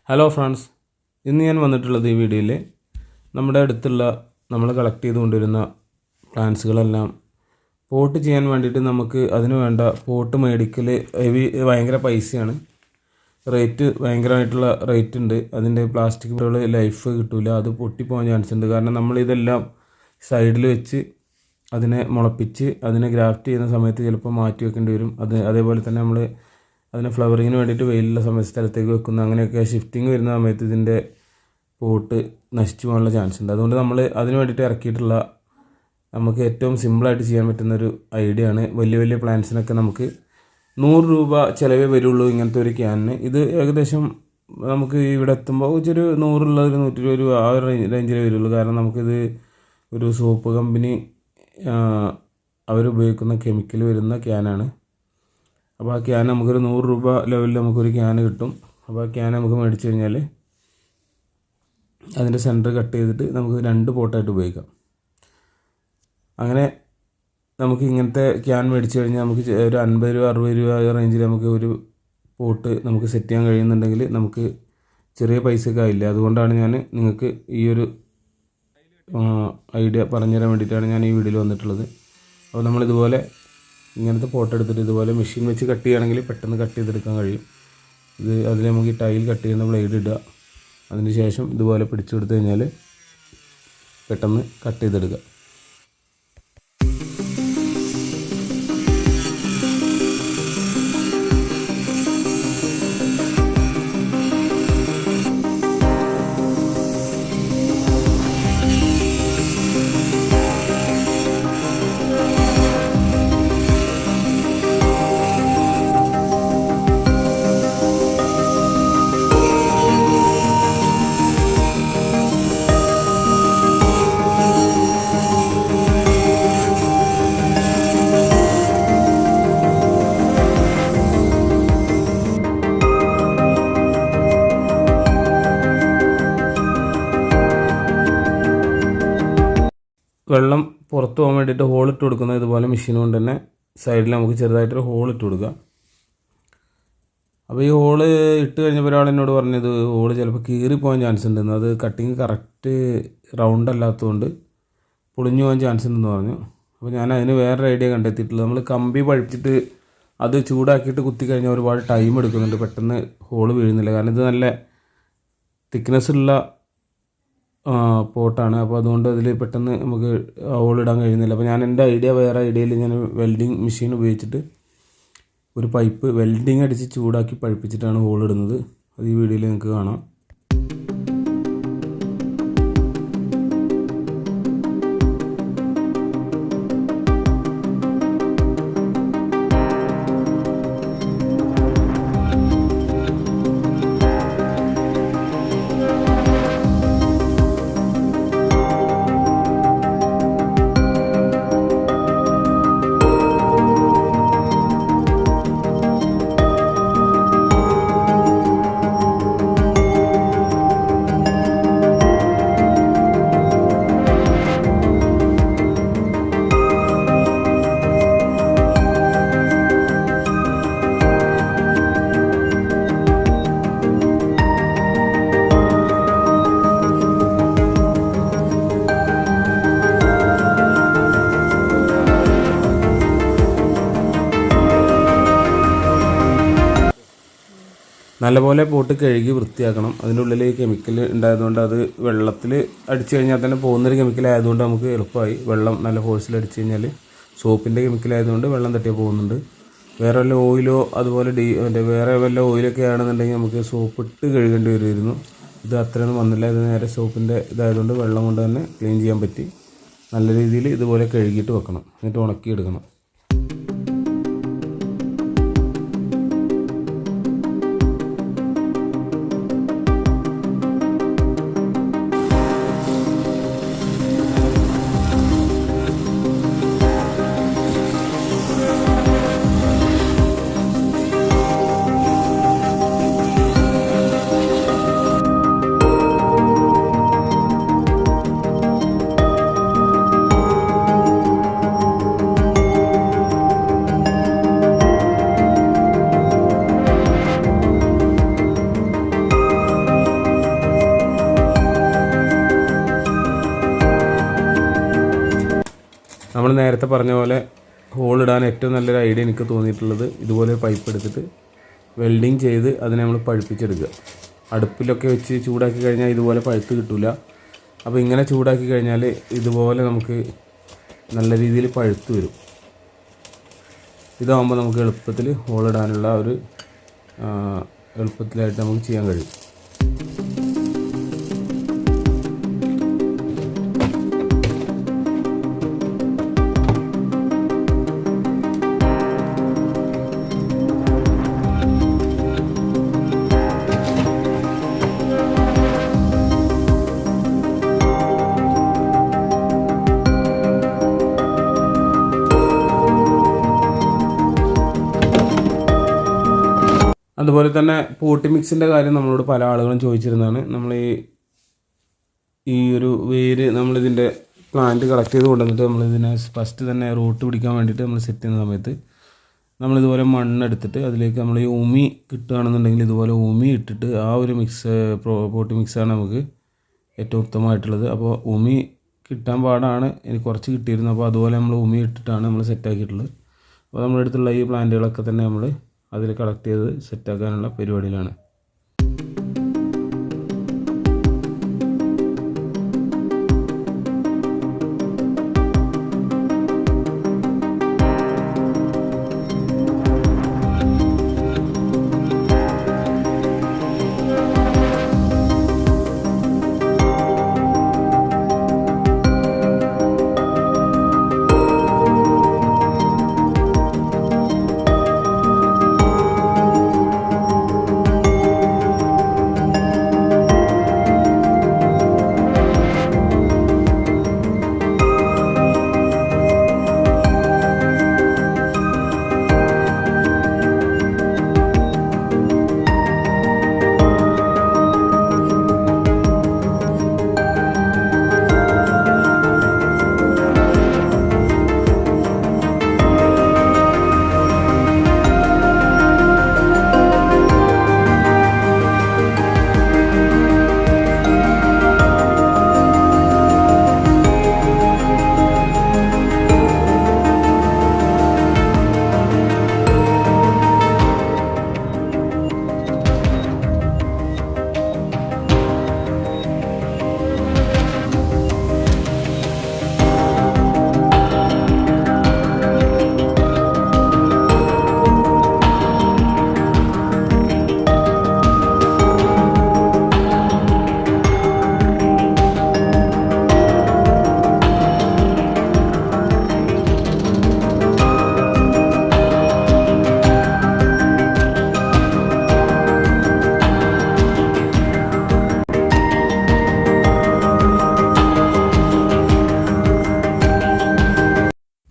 Hello friends, ഇന്ന് ഞാൻ വന്നിട്ടുള്ളത് ഈ വീഡിയോയിൽ നമ്മുടെ അടുത്തുള്ള നമ്മൾ കളക്ട് ചെയ്ത് കൊണ്ടുവരുന്ന പ്ലാന്റ്സുകളെല്ലാം പോട്ട് ചെയ്യാൻ വേണ്ടിയിട്ട് നമുക്ക് അതിന് വേണ്ട പോട്ട് മേടിക്കൽ ഭയങ്കര പൈസയാണ്. റേറ്റ് ഭയങ്കരമായിട്ടുള്ള റേറ്റ് ഉണ്ട്. അതിൻ്റെ പ്ലാസ്റ്റിക് ലൈഫ് കിട്ടില്ല, അത് പൊട്ടിപ്പോകാൻ ചാൻസ് ഉണ്ട്. കാരണം നമ്മളിതെല്ലാം സൈഡിൽ വെച്ച് അതിനെ മുളപ്പിച്ച് അതിനെ ഗ്രാഫ്റ്റ് ചെയ്യുന്ന സമയത്ത് ചിലപ്പോൾ മാറ്റി വെക്കേണ്ടി വരും. അതേപോലെ തന്നെ നമ്മൾ അതിനെ ഫ്ലവറിങ്ങിന് വേണ്ടിയിട്ട് വെയിലുള്ള സ്ഥലത്തേക്ക് വെക്കുന്നു. അങ്ങനെയൊക്കെ ഷിഫ്റ്റിംഗ് വരുന്ന സമയത്ത് ഇതിൻ്റെ പോട്ട് നശിച്ചു പോകാനുള്ള ചാൻസ് ഉണ്ട്. അതുകൊണ്ട് നമ്മൾ അതിന് വേണ്ടിയിട്ട് ഇറക്കിയിട്ടുള്ള നമുക്ക് ഏറ്റവും സിമ്പിളായിട്ട് ചെയ്യാൻ പറ്റുന്നൊരു ഐഡിയ ആണ്. വലിയ വലിയ പ്ലാന്റ്സിനൊക്കെ നമുക്ക് 100 രൂപ ചിലവേ വരുള്ളൂ ഇങ്ങനത്തെ ഒരു ക്യാനിന്. ഇത് ഏകദേശം നമുക്ക് ഇവിടെ എത്തുമ്പോൾ ഒരു 100 ഒരു 120 രൂപ ആ ഒരു റേഞ്ചിലേ വരുള്ളൂ. കാരണം നമുക്കിത് ഒരു സോപ്പ് കമ്പനി അവരുപയോഗിക്കുന്ന കെമിക്കൽ വരുന്ന ക്യാനാണ്. അപ്പോൾ ആ ക്യാൻ നമുക്കൊരു 100 രൂപ ലെവലിൽ നമുക്കൊരു ക്യാൻ കിട്ടും. അപ്പോൾ ആ ക്യാൻ നമുക്ക് മേടിച്ച് കഴിഞ്ഞാൽ അതിൻ്റെ സെൻറ്റർ കട്ട് ചെയ്തിട്ട് നമുക്ക് 2 പോട്ടായിട്ട് ഉപയോഗിക്കാം. അങ്ങനെ നമുക്ക് ഇങ്ങനത്തെ ക്യാൻ മേടിച്ച് കഴിഞ്ഞാൽ നമുക്ക് ഒരു 50 രൂപ 60 രൂപ റേഞ്ചിൽ നമുക്ക് ഒരു പോട്ട് നമുക്ക് സെറ്റ് ചെയ്യാൻ കഴിയുന്നുണ്ടെങ്കിൽ നമുക്ക് ചെറിയ പൈസയൊക്കെ ആയില്ല. അതുകൊണ്ടാണ് ഞാൻ നിങ്ങൾക്ക് ഈ ഒരു ഐഡിയ പറഞ്ഞുതരാൻ വേണ്ടിയിട്ടാണ് ഞാൻ ഈ വീഡിയോയിൽ വന്നിട്ടുള്ളത്. അപ്പോൾ നമ്മളിതുപോലെ ഇങ്ങനത്തെ പോട്ട് എടുത്തിട്ട് ഇതുപോലെ മെഷീൻ വെച്ച് കട്ട് ചെയ്യുകയാണെങ്കിൽ പെട്ടെന്ന് കട്ട് ചെയ്തെടുക്കാൻ കഴിയും. അതിൽ നമുക്ക് ഈ ടൈൽ കട്ട് ചെയ്യുന്ന ബ്ലേഡ് ഇടുക. അതിന് ശേഷം ഇതുപോലെ പിടിച്ചു കൊടുത്തു കഴിഞ്ഞാൽ പെട്ടെന്ന് കട്ട് ചെയ്തെടുക്കുക. വെള്ളം പുറത്ത് പോകാൻ വേണ്ടിയിട്ട് ഹോൾ ഇട്ട് കൊടുക്കുന്നത് ഇതുപോലെ മെഷീൻ കൊണ്ട് തന്നെ സൈഡിൽ നമുക്ക് ചെറുതായിട്ടൊരു ഹോൾ ഇട്ട് കൊടുക്കുക. അപ്പോൾ ഈ ഹോള് ഇട്ട് കഴിഞ്ഞപ്പോൾ ഒരാൾ എന്നോട് പറഞ്ഞത് ഹോള് ചിലപ്പോൾ കീറിപ്പോകാൻ ചാൻസ് ഉണ്ടെന്ന്. അത് കട്ടിങ് കറക്റ്റ് റൗണ്ട് അല്ലാത്തതുകൊണ്ട് പൊളിഞ്ഞു പോകാൻ ചാൻസ് ഉണ്ടെന്ന് പറഞ്ഞു. അപ്പോൾ ഞാൻ അതിന് വേറൊരു ഐഡിയ കണ്ടെത്തിയിട്ടുള്ളത്, നമ്മൾ കമ്പി പഴിച്ചിട്ട് അത് ചൂടാക്കിയിട്ട് കുത്തി കഴിഞ്ഞാൽ ഒരുപാട് ടൈം എടുക്കുന്നുണ്ട്, പെട്ടെന്ന് ഹോള് വീഴുന്നില്ല. കാരണം ഇത് നല്ല തിക്നെസ്സുള്ള പോട്ടാണ്. അപ്പോൾ അതുകൊണ്ട് അതിൽ പെട്ടെന്ന് നമുക്ക് ഹോളിടാൻ കഴിയുന്നില്ല. അപ്പോൾ ഞാൻ എൻ്റെ വേറെ ഐഡിയയിൽ ഞാൻ വെൽഡിങ് മെഷീൻ ഉപയോഗിച്ചിട്ട് ഒരു പൈപ്പ് വെൽഡിങ് അടിച്ച് ചൂടാക്കി പഴിപ്പിച്ചിട്ടാണ് ഹോളിടുന്നത്. അത് ഈ വീഡിയോയിൽ നിങ്ങൾക്ക് കാണാം. നല്ലപോലെ പോട്ട് കഴുകി വൃത്തിയാക്കണം. അതിൻ്റെ ഉള്ളിൽ കെമിക്കൽ ഉണ്ടായതുകൊണ്ട് അത് വെള്ളത്തിൽ അടിച്ചു കഴിഞ്ഞാൽ തന്നെ പോകുന്നൊരു കെമിക്കൽ ആയതുകൊണ്ട് നമുക്ക് എളുപ്പമായി. വെള്ളം നല്ല ഫോഴ്സിൽ അടിച്ചു കഴിഞ്ഞാൽ സോപ്പിൻ്റെ കെമിക്കൽ ആയതുകൊണ്ട് വെള്ളം തട്ടിയാൽ പോകുന്നുണ്ട്. വേറെ വല്ല ഓയിലോ അതുപോലെ വേറെ വല്ല ഓയിലൊക്കെ ആണെന്നുണ്ടെങ്കിൽ നമുക്ക് സോപ്പ് ഇട്ട് കഴുകേണ്ടി വരുമായിരുന്നു. ഇത് അത്രയൊന്നും വന്നില്ല. ഇത് നേരെ സോപ്പിൻ്റെ ഇതായതുകൊണ്ട് വെള്ളം കൊണ്ട് തന്നെ ക്ലീൻ ചെയ്യാൻ പറ്റി. നല്ല രീതിയിൽ ഇതുപോലെ കഴുകിയിട്ട് വെക്കണം, എന്നിട്ട് ഉണക്കിയെടുക്കണം. നമ്മൾ നേരത്തെ പറഞ്ഞ പോലെ ഹോൾ ഇടാൻ ഏറ്റവും നല്ലൊരു ഐഡിയ എനിക്ക് തോന്നിയിട്ടുള്ളത് ഇതുപോലെ പൈപ്പ് എടുത്തിട്ട് വെൽഡിങ് ചെയ്ത് അതിനെ നമ്മൾ പഴുപ്പിച്ചെടുക്കുക. അടുപ്പിലൊക്കെ വെച്ച് ചൂടാക്കി കഴിഞ്ഞാൽ ഇതുപോലെ പഴുത്ത് കിട്ടില്ല. അപ്പോൾ ഇങ്ങനെ ചൂടാക്കി കഴിഞ്ഞാൽ ഇതുപോലെ നമുക്ക് നല്ല രീതിയിൽ പഴുത്ത് വരും. ഇതാകുമ്പോൾ നമുക്ക് എളുപ്പത്തിൽ ഹോളിടാനുള്ള ഒരു എളുപ്പത്തിലായിട്ട് നമുക്ക് ചെയ്യാൻ കഴിയും. അതുപോലെ തന്നെ പോട്ടി മിക്സിൻ്റെ കാര്യം നമ്മളോട് പല ആളുകളും ചോദിച്ചിരുന്നതാണ്. നമ്മൾ ഈ ഒരു വേര് നമ്മളിതിൻ്റെ പ്ലാന്റ് കളക്ട് ചെയ്ത് കൊണ്ടുവന്നിട്ട് നമ്മളിതിനെ ഫസ്റ്റ് തന്നെ റൂട്ട് പിടിക്കാൻ വേണ്ടിയിട്ട് നമ്മൾ സെറ്റ് ചെയ്യുന്ന സമയത്ത് നമ്മളിതുപോലെ മണ്ണെടുത്തിട്ട് അതിലേക്ക് നമ്മൾ ഈ ഉമി കിട്ടുകയാണെന്നുണ്ടെങ്കിൽ ഇതുപോലെ ഉമി ഇട്ടിട്ട് ആ ഒരു പോട്ടി മിക്സാണ് നമുക്ക് ഏറ്റവും ഉത്തമമായിട്ടുള്ളത്. അപ്പോൾ ഉമി കിട്ടാൻ പാടാണ്, എനിക്ക് കുറച്ച് കിട്ടിയിരുന്നു. അപ്പോൾ അതുപോലെ നമ്മൾ ഉമി ഇട്ടിട്ടാണ് നമ്മൾ സെറ്റാക്കിയിട്ടുള്ളത്. അപ്പോൾ നമ്മുടെ അടുത്തുള്ള ഈ പ്ലാന്റുകളൊക്കെ തന്നെ നമ്മൾ അതിൽ കളക്ട് ചെയ്ത് സെറ്റാക്കാനുള്ള പരിപാടിയിലാണ്.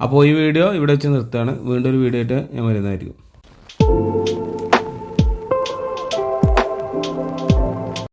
അപ്പോൾ ഈ വീഡിയോ ഇവിടെ വെച്ച് നിർത്തുകയാണ്. വീണ്ടും ഒരു വീഡിയോ ആയിട്ട് ഞാൻ വരുന്നതായിരിക്കും.